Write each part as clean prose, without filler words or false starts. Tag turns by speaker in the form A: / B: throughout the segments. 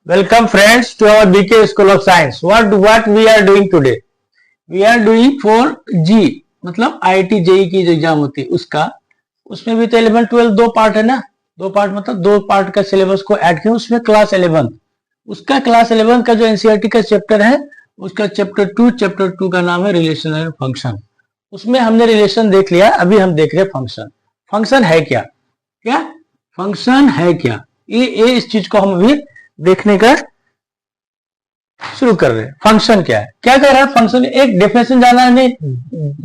A: Welcome friends to our BK School of Science. What we are doing today? We are doing for G मतलब IIT JEE की जो exam होती है उसमें भी तो 11 12 दो पार्ट है ना, दो पार्ट मतलब दो पार्ट का सिलेबस को ऐड किया। उसमें क्लास 11 उसका क्लास 11 का जो एनसीईआरटी का चैप्टर है उसका चैप्टर 2 का नाम है रिलेशन एंड फंक्शन। उसमें हमने रिलेशन देख लिया, अभी हम देख रहे हैं फंक्शन। फंक्शन है क्या फंक्शन है क्या, ये इस चीज को हम अभी देखने का शुरू कर रहे हैं। फंक्शन क्या है, क्या कह रहा है फंक्शन। एक डेफिनेशन जानना है, नहीं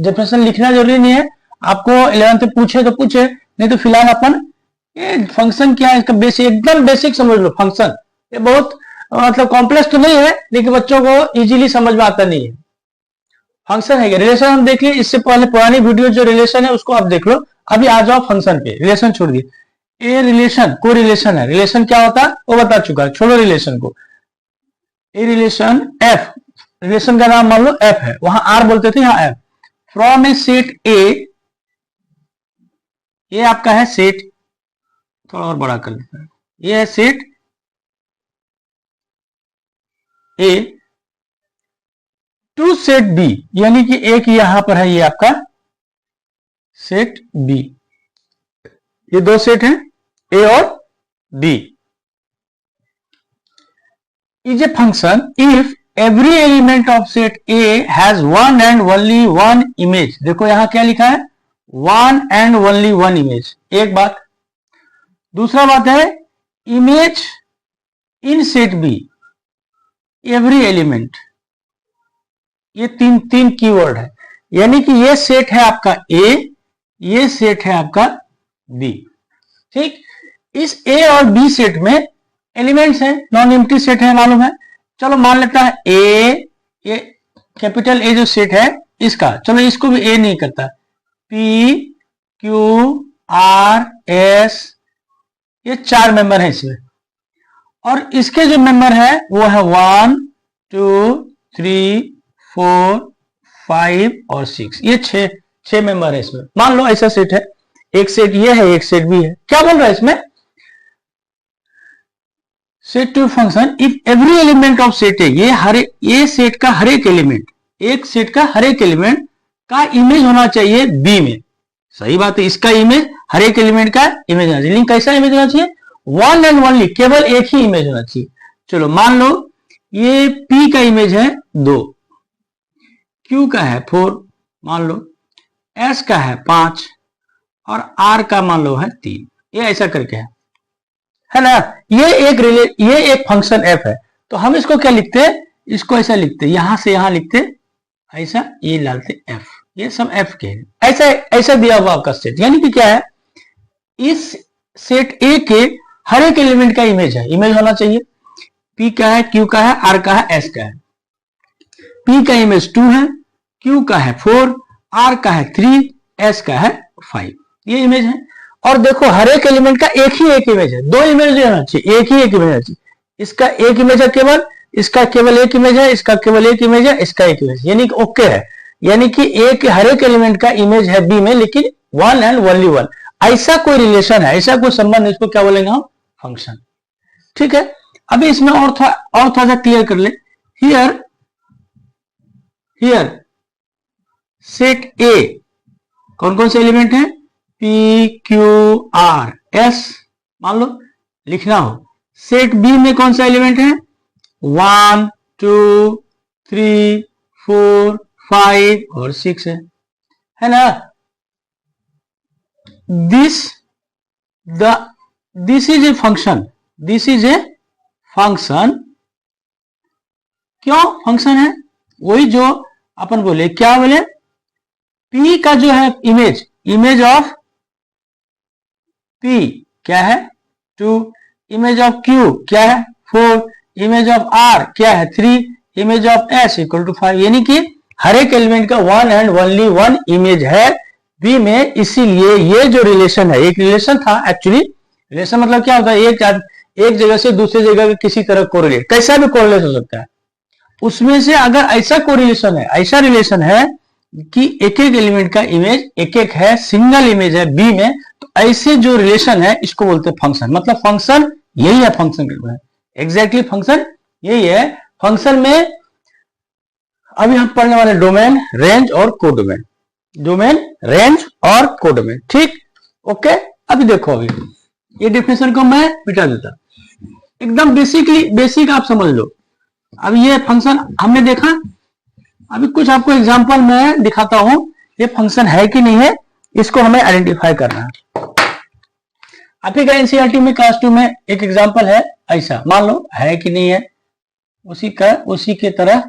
A: डेफिनेशन लिखना जरूरी नहीं है, आपको 11th में पूछे तो पूछे, नहीं तो फिलहाल अपन ये फंक्शन क्या है इसका बेसिक एकदम बेसिक समझ लो। फंक्शन ये बहुत मतलब कॉम्प्लेक्स तो नहीं है, लेकिन बच्चों को इजीली समझ में आता नहीं है। फंक्शन है क्या, रिलेशन हम देख लिए, इससे पहले पुरानी वीडियो जो रिलेशन है उसको आप देख लो। अभी आ जाओ फंक्शन पे। रिलेशन छोड़ दिए, ए रिलेशन को रिलेशन है। रिलेशन क्या होता है वो बता चुका है, छोड़ो रिलेशन को। ए रिलेशन एफ, रिलेशन का नाम मान लो एफ है, वहां आर बोलते थे, यहाँ F. From A set A, ये आपका है सेट, थोड़ा और बड़ा कर देता है, ये है set A to set B, यानी कि एक यहां पर है, ये आपका सेट बी। ये दो सेट हैं ए और B. Is A function if every element of set A has one and only one image. देखो यहां क्या लिखा है, one and only one image, एक बात। दूसरा बात है image in set B, every element. ये तीन कीवर्ड है, यानी कि ये सेट है आपका ए, ये सेट है आपका बी। ठीक, इस ए और बी सेट में एलिमेंट्स हैं, नॉन एम्प्टी सेट है, मालूम है। चलो मान लेता है ए, ये कैपिटल ए जो सेट है इसका, चलो इसको भी ए नहीं करता, पी क्यू आर एस, ये चार मेंबर है इसमें, और इसके जो मेंबर है वो है 1 2 3 4 5 और 6, ये छह मेंबर है इसमें। मान लो ऐसा सेट है, एक सेट ये है एक सेट भी है। क्या बोल रहा है इसमें, set to function if every element of set A, ये सेट का हर एक एलिमेंट, एक सेट का हर एक एलिमेंट का इमेज होना चाहिए बी में। सही बात है, इसका इमेज हर एक एलिमेंट का इमेज होना चाहिए, लेकिन कैसा इमेज होना चाहिए, वन एंड ओनली, केवल एक ही इमेज होना चाहिए। चलो मान लो ये पी का इमेज है 2, क्यू का है 4, मान लो एस का है 5 और आर का मान लो है 3, ये ऐसा करके है ना। ये एक फंक्शन एफ है, तो हम इसको क्या लिखते हैं, इसको ऐसा लिखते, यहां से यहां लिखते ऐसा, ये डालते एफ, ये सब एफ के हैं। ऐसा दिया हुआ आपका सेट, यानी कि क्या है, इस सेट ए के हर एक एलिमेंट का इमेज है, इमेज होना चाहिए। पी का है, क्यू का है, आर का है, एस का है। पी का इमेज 2 है, क्यू का है 4, आर का है 3, एस का है 5, ये इमेज है। और देखो हर एक एलिमेंट का एक ही एक इमेज है, दो इमेज होना चाहिए, एक ही एक इमेज होना चाहिए। इसका एक इमेज है केवल, इसका केवल एक इमेज है, इसका केवल एक इमेज है, इसका एक इमेज, यानी कि ओके है, यानी कि हर एक एलिमेंट का इमेज है बी में, लेकिन वन एंड ओनली वन। ऐसा कोई रिलेशन है, ऐसा कोई संबंध, इसको क्या बोलेंगे हम, फंक्शन। ठीक है, अभी इसमें और थोड़ा सा क्लियर कर ले। हियर सेट ए कौन कौन से एलिमेंट हैं, पी क्यू आर एस, मान लो लिखना हो। सेट बी में कौन सा एलिमेंट है, 1 2 3 4 5 और 6 है ना। This is A function, this is A function. क्यों फंक्शन है, वही जो अपन बोले, क्या बोले, पी का जो है इमेज ऑफ पी क्या है 2, इमेज ऑफ क्यू क्या है 4, इमेज ऑफ आर क्या है 3, image of S equal to 5, यानी कि हर एक एलिमेंट का one and only one image है बी में। इसीलिए ये जो रिलेशन है, एक रिलेशन था एक्चुअली। रिलेशन मतलब क्या होता है, एक जगह से दूसरी जगह के किसी तरह कोरिलेट, कैसा भी कोरिलेट हो सकता है। उसमें से अगर ऐसा कोरिलेशन है, ऐसा रिलेशन है कि एक एक एलिमेंट का इमेज एक है, सिंगल इमेज है बी में, तो ऐसे जो रिलेशन है इसको बोलते हैं फंक्शन। मतलब फंक्शन यही है, फंक्शन एग्जैक्टली फंक्शन यही है। फंक्शन में अभी हम पढ़ने वाले डोमेन, रेंज और कोडोमेन। डोमेन, रेंज और कोडोमेन, ठीक, ओके। अभी देखो, अभी ये डेफिनेशन को मैं मिटा देता, एकदम बेसिक आप समझ लो। अब ये फंक्शन हमने देखा, अभी कुछ आपको एग्जांपल मैं दिखाता हूं, ये फंक्शन है कि नहीं है, इसको हमें आइडेंटिफाई करना है। आपके का एनसीईआरटी में क्लास 2 में एक एग्जांपल है ऐसा, मान लो है कि नहीं है, उसी के तरह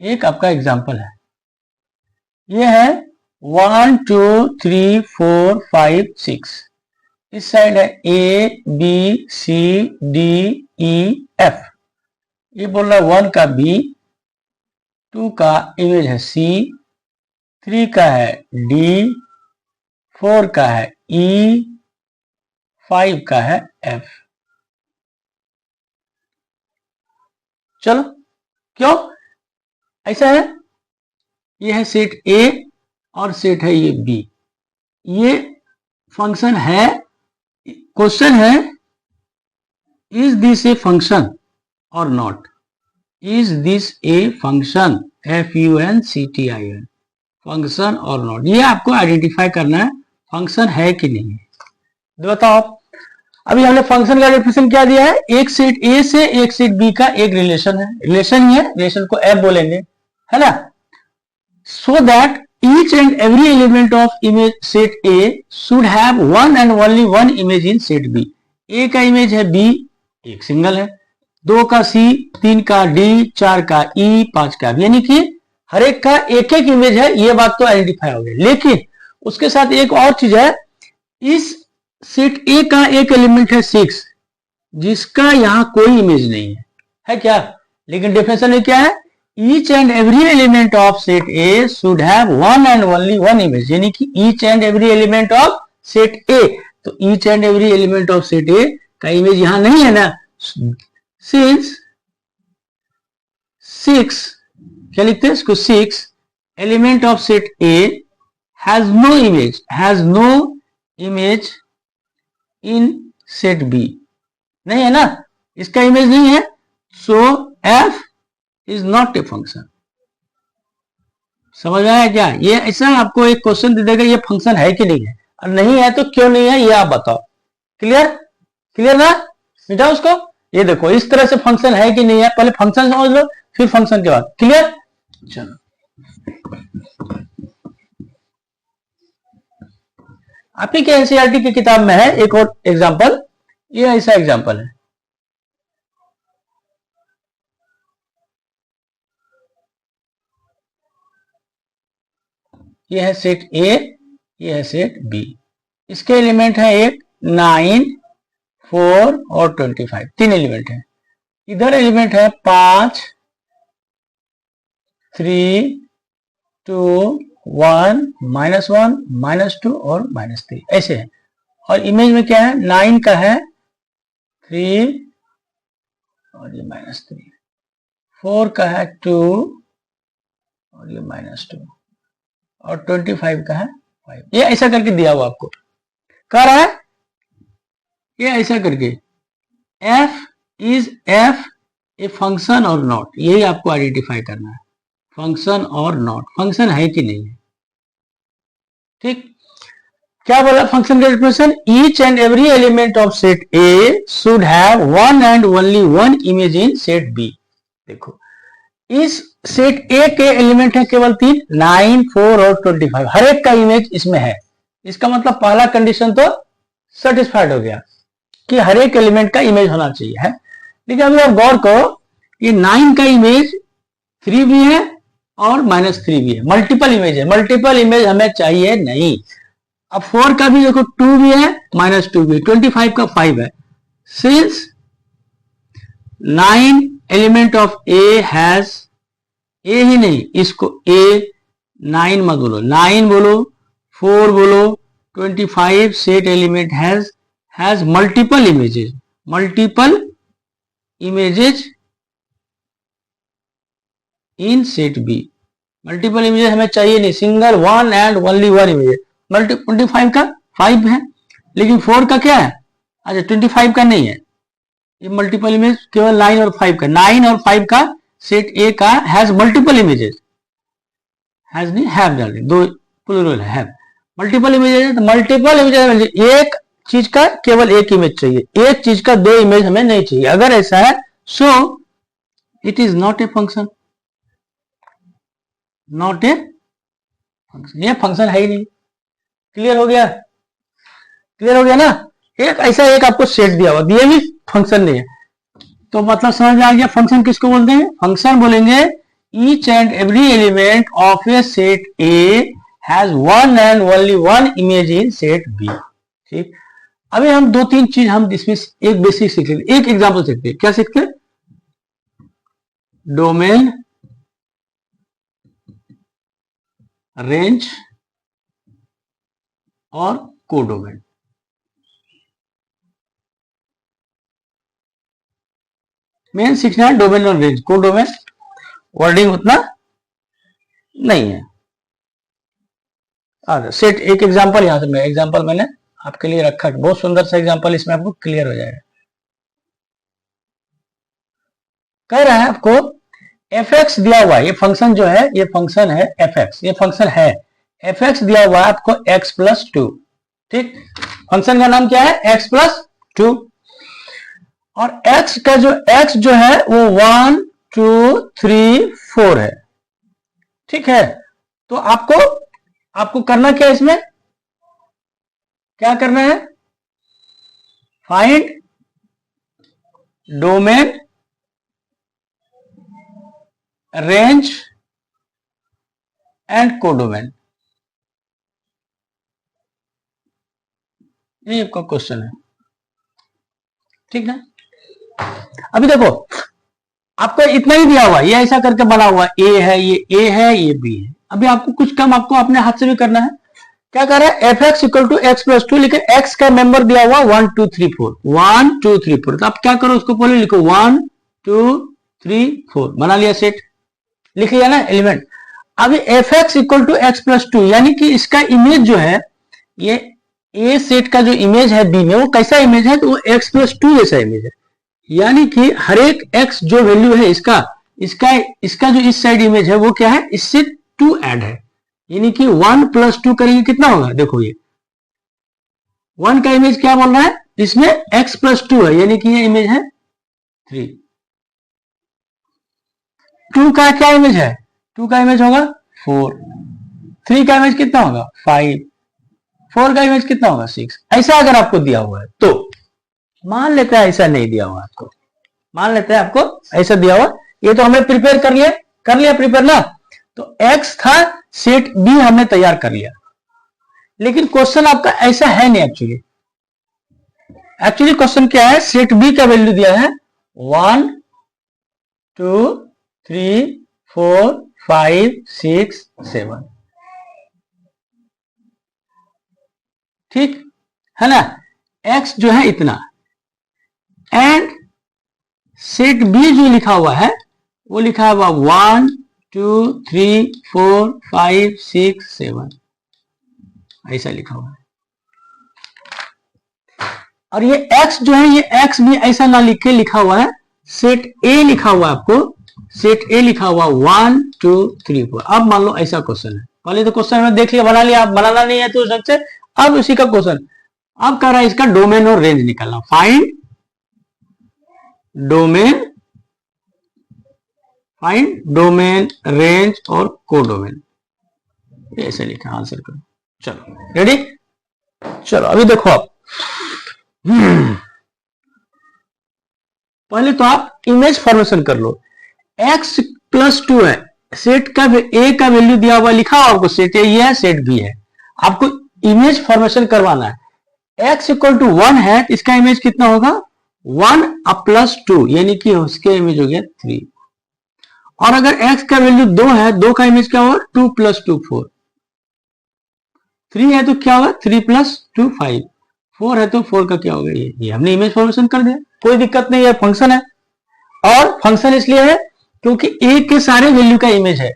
A: एक आपका एग्जांपल है। ये है 1 2 3 4 5 6, इस साइड है A B C D E F। ये बोल रहा है 1 का B, 2 का इमेज है C, 3 का है D, 4 का है E, 5 का है F। चलो, क्यों ऐसा है? ये है सेट A और सेट है ये B। ये फंक्शन है, क्वेश्चन है इज दिस ए फंक्शन और not, is this a function, FUNCTION, function और नॉट। ये आपको आइडेंटिफाई करना है फंक्शन है कि नहीं है। बताओ आप, अभी हमने फंक्शन का डेफिनेशन क्या दिया है, एक सेट A से एक सेट B का एक रिलेशन है, रिलेशन ही है, रिलेशन को F बोलेंगे, है ना। So that each and every element of image set A should have one and only one image in set B। A का इमेज है B, एक सिंगल है, 2 का C, 3 का D, 4 का E, 5 का B, यानी कि हर एक का एक एक इमेज है। ये बात तो आइडेंटिफाई हो गई, लेकिन उसके साथ एक और चीज है, इस सेट A का एक एलिमेंट है 6 जिसका यहां कोई इमेज नहीं है क्या? लेकिन डेफिनेशन में क्या है, each and every element of set A should have one and only one image, यानी कि each and every element of set A, तो each and every element of set A का इमेज यहां नहीं है ना। since 6, क्या लिखते हैं इसको, 6 element of set A has no image in set B, नहीं है ना, इसका इमेज नहीं है, so F is not a function। समझ में आया क्या? ये ऐसा आपको एक क्वेश्चन दे देगा, ये फंक्शन है कि नहीं है, और नहीं है तो क्यों नहीं है ये आप बताओ। क्लियर ना, मिटाओ उसको। ये देखो इस तरह से फंक्शन है कि नहीं है, पहले फंक्शन समझ लो फिर फंक्शन के बाद। क्लियर? चलो, आपकी के एनसीईआरटी की किताब में है एक और एग्जांपल, ये ऐसा एग्जांपल है। ये है सेट A, ये है सेट B। इसके एलिमेंट है एक 9, 4 और 25, 3 एलिमेंट है। इधर एलिमेंट है 5, 3, 2, 1, -1, -2 और -3, ऐसे है। और इमेज में क्या है, 9 का है 3 और ये -3, 4 का है 2 और ये -2 और 25 का है 5। ये ऐसा करके दिया हुआ आपको, कह रहा है ये ऐसा करके F ए फंक्शन और नॉट, यही आपको आइडेंटिफाई करना है, फंक्शन और नॉट, फंक्शन है कि नहीं है। ठीक, क्या बोला फंक्शन का definition, each and every element of set A should have one and only one image in set B। देखो इस सेट A के एलिमेंट है केवल 3, 9, 4 और 25, हर एक का इमेज इसमें है। इसका मतलब पहला कंडीशन तो सेटिस्फाइड हो गया कि हर एक एलिमेंट का इमेज होना चाहिए, है। लेकिन अभी आप गौर करो, ये 9 का इमेज 3 भी है और -3 भी है, मल्टीपल इमेज है, मल्टीपल इमेज हमें चाहिए नहीं। अब 4 का भी देखो 2 भी है, -2 भी, 25 का 5 है। Since 9 element of A has, A ही नहीं, इसको A 9 मत बोलो, 9 बोलो, 4 बोलो, 25 set element has multiple images, in set B। Multiple images हमें चाहिए नहीं, single one and only one image. 25 का 5 है, लेकिन 4 का क्या है, अच्छा 25 का नहीं है, ये मल्टीपल इमेज केवल 9 और 5 का, 9 और 5 का सेट ए का हैज मल्टीपल इमेजेस, हैज नहीं हैव डाल दो प्लूरल है, have multiple images, multiple images, एक चीज का केवल एक इमेज चाहिए, एक चीज का दो इमेज हमें नहीं चाहिए। अगर ऐसा है so it is not a function, not a function, ये फंक्शन है ही नहीं। क्लियर हो गया, क्लियर हो गया ना। एक ऐसा एक आपको सेट दिया हुआ, ये भी फंक्शन नहीं है, तो मतलब समझ में आ गया फंक्शन किसको बोलते हैं। फंक्शन बोलेंगे each and every element of a set A has one and only one image in set B. ठीक, अभी हम दो तीन चीज हम इसमें एक बेसिक सीख लेते, एक एग्जांपल सीखते हैं। क्या सीखते हैं? डोमेन, रेंज और कोडोमेन। मेन सीखना है डोमेन और रेंज, कोडोमेन वर्डिंग उतना नहीं है। सेट एक एग्जांपल यहां से मैं एग्जांपल मैंने आपके लिए रखा, बहुत सुंदर सा एग्जांपल, इसमें आपको क्लियर हो जाएगा। कह रहा है आपको एफ एक्स दिया हुआ है, ये फंक्शन जो है ये फंक्शन है एफ एक्स, ये फंक्शन है एफ एक्स दिया हुआ है आपको एक्स प्लस टू। ठीक, फंक्शन का नाम क्या है? X plus to. और x का जो x जो है वो 1 2 3 4 है। ठीक है, तो आपको करना क्या है इसमें? क्या करना है? Find domain, range and codomain, ये आपका क्वेश्चन है। ठीक ना। अभी देखो आपको इतना ही दिया हुआ है, ये ऐसा करके बना हुआ ए है, ये ए है, ये बी है। अभी आपको कुछ काम आपको अपने हाथ से भी करना है। क्या कर रहा है? F x equal to x plus two, लेकिन एक्स का मेंबर दिया हुआ 1 2 3 4, 1 2 3 4। तो आप क्या करो, उसको पहले लिखो 1 2 3 4, बना लिया सेट, लिख लिया ना एलिमेंट। अभी f x equal to x plus two, यानी कि इसका इमेज जो है, ये ए सेट का जो इमेज है बी में, वो कैसा इमेज है? तो वो एक्स प्लस टू जैसा इमेज है। यानी कि हर एक x जो वैल्यू है इसका जो इस साइड इमेज है वो क्या है? इससे 2 ऐड है, यानी कि 1 प्लस 2 करेंगे कितना होगा? देखो ये 1 का इमेज क्या बोल रहा है? इसमें x प्लस 2 है, यानी कि ये इमेज है 3। 2 का क्या इमेज है? 2 का इमेज होगा 4। 3 का इमेज कितना होगा? 5। 4 का इमेज कितना होगा? 6। ऐसा अगर आपको दिया हुआ है तो मान लेते हैं ऐसा नहीं दिया हुआ आपको, मान लेते हैं आपको ऐसा दिया हुआ, ये तो हमने प्रिपेयर कर लिया प्रिपेयर ना। तो x था, सेट b हमने तैयार कर लिया, लेकिन क्वेश्चन आपका ऐसा है नहीं। एक्चुअली क्वेश्चन क्या है? सेट b का वैल्यू दिया है 1 2 3 4 5 6 7। ठीक है ना। x जो है इतना, एंड सेट बी जो लिखा हुआ है वो लिखा हुआ 1 2 3 4 5 6 7, ऐसा लिखा हुआ है। और ये x जो है, ये x भी ऐसा ना लिख के लिखा हुआ है, सेट ए लिखा हुआ है आपको, सेट ए लिखा हुआ 1 2 3 4। अब मान लो ऐसा क्वेश्चन है, पहले तो क्वेश्चन में देख लिया, बना लिया, आप बनाना नहीं है तो सबसे अब इसी का क्वेश्चन, अब कह रहा है इसका डोमेन और रेंज निकालना। फाइंड डोमेन, रेंज और कोडोमेन, ऐसे लिखा, आंसर करो। चलो रेडी, चलो अभी देखो आप पहले तो आप इमेज फॉर्मेशन कर लो। x प्लस 2 है, सेट का ए का वैल्यू दिया हुआ, लिखा हो आपको सेट ए है, सेट बी है, आपको इमेज फॉर्मेशन करवाना है। x इक्वल टू 1 है, तो इसका इमेज कितना होगा? 1 अब प्लस 2, यानी कि उसके इमेज हो गया 3। और अगर x का वैल्यू 2 है, 2 का इमेज क्या होगा? 2 प्लस 2 4। 3 है तो क्या होगा? 3 प्लस 2 5। 4 है तो 4 का क्या होगा? ये हमने इमेज फॉर्मेशन कर दिया, कोई दिक्कत नहीं है, फंक्शन है। और फंक्शन इसलिए है क्योंकि ए के सारे वैल्यू का इमेज है,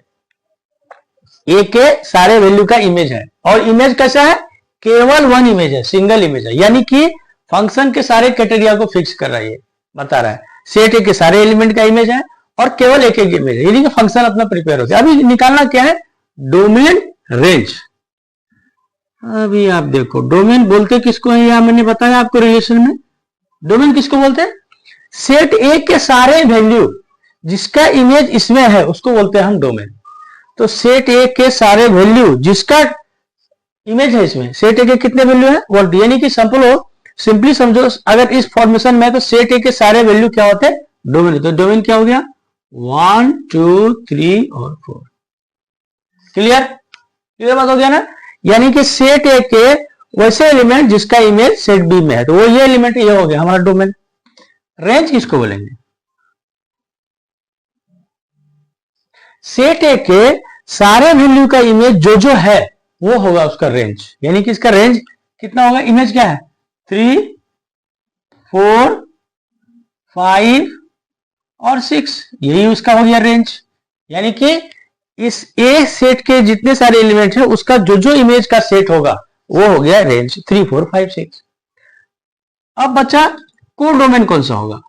A: ए के सारे वैल्यू का इमेज है। और इमेज कैसा है? केवल 1 इमेज है, सिंगल इमेज है, यानी कि फंक्शन के सारे क्राइटेरिया को फिक्स कर रहा है। बता रहा है सेट ए के सारे एलिमेंट का इमेज है और केवल एक एक इमेज है, यानी कि फंक्शन अपना प्रिपेयर हो गया। अभी निकालना क्या है, डोमेन रेंज। अभी आप देखो डोमेन बोलते किसको है, यहां मैंने बताया आपको रिलेशन में। डोमेन किसको बोलते हैं, सेट ए के सारे वैल्यू जिसका इमेज इसमें है उसको बोलते हैं हम डोमेन। तो सेट ए के सारे वैल्यू जिसका इमेज है इसमें, सेट ए के कितने वैल्यू है, वो यानी कि सिंपल हो, सिंपली समझो अगर इस फॉर्मेशन में तो सेट ए के सारे वैल्यू क्या होते हैं, डोमेन। तो डोमेन क्या हो गया, 1 2 3 और 4। क्लियर, क्लियर बात हो गया ना। यानी कि सेट ए के वैसे एलिमेंट जिसका इमेज सेट बी में है, तो वो ये एलिमेंट ये हो गया हमारा डोमेन। रेंज किसको बोलेंगे, सेट ए के सारे वैल्यू का इमेज जो जो है वो होगा उसका रेंज। यानी कि इसका रेंज कितना होगा, इमेज क्या है 3 4 5 और 6, यही उसका हो गया रेंज। यानी कि इस ए सेट के जितने सारे एलिमेंट है उसका जो जो इमेज का सेट होगा वो हो गया रेंज 3 4 5 6। अब बचा कोडोमेन कौन सा होगा,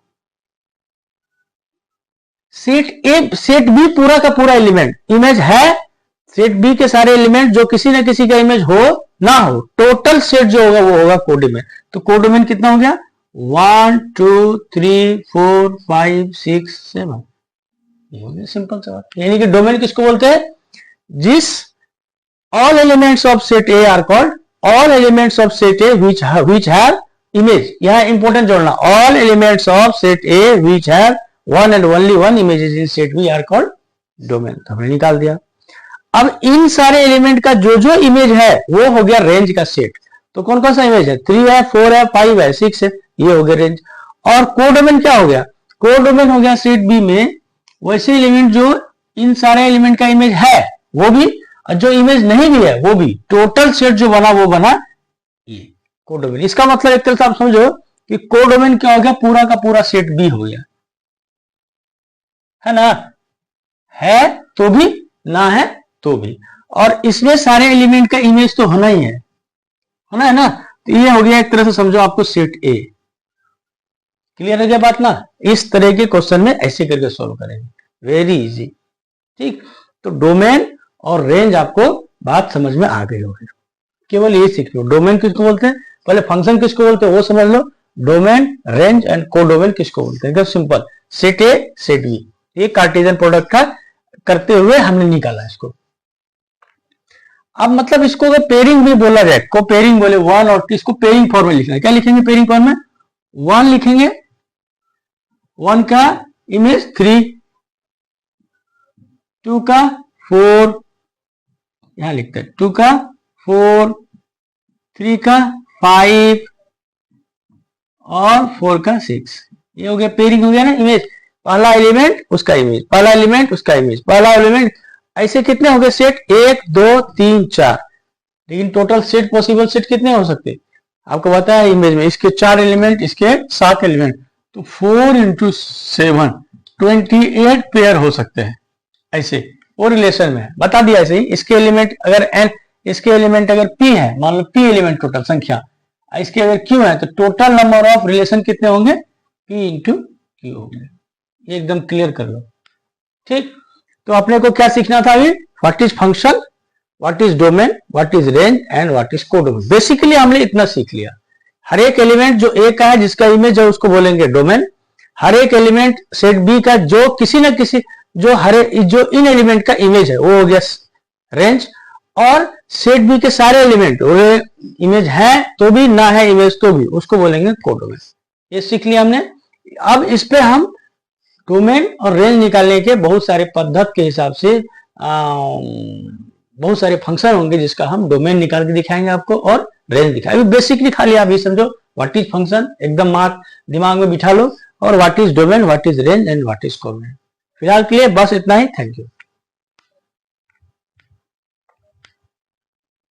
A: सेट ए सेट बी पूरा का पूरा एलिमेंट इमेज है, सेट बी के सारे एलिमेंट जो किसी ना किसी का इमेज हो ना हो, टोटल सेट जो होगा वो होगा कोडोमेन। तो कोडोमेन कितना हो गया, 1 2 3 4 5 6 7, ये हो गया सिंपल सा। यानी कि डोमेन किसको बोलते हैं, जिस all elements of set A are called all elements of set A which have image. यहां इंपॉर्टेंट जोड़ना, all elements of set A which have one and only one images in set B are called domain. तो हमने निकाल दिया। अब इन सारे element का जो जो इमेज है वो हो गया रेंज का सेट। तो कौन कौन सा इमेज है, 3 है 4 है 5 है 6 है, ये हो गया रेंज। और कोडोमेन क्या हो गया, कोडोमेन हो गया सेट बी में वैसे एलिमेंट जो इन सारे एलिमेंट का इमेज है वो भी, और जो इमेज नहीं भी है वो भी, टोटल सेट जो बना वो बना ये कोडोमेन। इसका मतलब एक तरह से आप समझो कि कोडोमेन क्या हो गया, पूरा का पूरा सेट बी हो गया, है ना, है तो भी ना है तो भी। और इसमें सारे एलिमेंट का इमेज तो होना ही है, होना है ना। तो ये हो गया एक तरह से समझो आपको सेट ए। क्लियर हो गया बात ना। इस तरह के क्वेश्चन में ऐसे करके सॉल्व करेंगे, वेरी इजी। ठीक, तो डोमेन और रेंज आपको बात समझ में आ गई होगी, केवल ये सीख लो। डोमेन किसको बोलते हैं, पहले फंक्शन किसको बोलते हैं वो समझ लो। डोमेन, रेंज एंड कोडोमेन किसको बोलते हैं, एकदम simple. Set A set B, ये कार्टेशियन प्रोडक्ट का करते हुए हमने निकाला इसको। अब मतलब इसको अगर पेयरिंग भी बोला जाए, को पेयरिंग बोले, 1 और 2, इसको पेयरिंग फॉर्म में लिखना है। क्या लिखेंगे पेयरिंग फॉर्म में, 1 लिखेंगे, 1 का इमेज 3, 2 का 4, यहां लिखते हैं 2 का 4, 3 का 5 और 4 का 6। ये हो गया पेयरिंग, हो गया ना इमेज। पहला एलिमेंट उसका इमेज, पहला एलिमेंट उसका इमेज, पहला एलिमेंट। ऐसे कितने हो गए सेट, 1 2 3 4। लेकिन टोटल सेट, पॉसिबल सेट कितने हो सकते आपको बताया इमेज में, इसके 4 एलिमेंट, इसके 7 एलिमेंट, तो 4 × 7 28 पेयर हो सकते हैं। ऐसे वो रिलेशन में बता दिया। ऐसे ही इसके एलिमेंट अगर एन, इसके एलिमेंट अगर पी है, मान लो पी एलिमेंट टोटल संख्या, इसके अगर क्यू है, तो टोटल नंबर ऑफ रिलेशन कितने होंगे, पी × क्यू होंगे। ये एकदम क्लियर कर लो। ठीक, तो अपने को क्या सीखना था अभी, what is function, what is domain, what is range and what is codomain. Basically हमने इतना सीख लिया। हर एक एलिमेंट जो ए का है जिसका इमेज है उसको बोलेंगे डोमेन। हर एक एलिमेंट सेट बी का जो किसी ना किसी जो इन एलिमेंट का इमेज है वो हो गया रेंज। और सेट बी के सारे एलिमेंट इमेज है तो भी, ना है इमेज तो भी, उसको बोलेंगे कोडोमेन। ये सीख लिया हमने। अब इस पे हम डोमेन और रेंज निकालने के बहुत सारे पद्धति के हिसाब से बहुत सारे फंक्शन होंगे जिसका हम डोमेन निकाल के दिखाएंगे आपको और रेंज दिखाएंगे। बेसिकली खाली आप ये समझो व्हाट इज फंक्शन, एकदम दिमाग में बिठा लो, और what is domain, what is range and what is codomain. फिलहाल के लिए बस इतना ही। Thank you.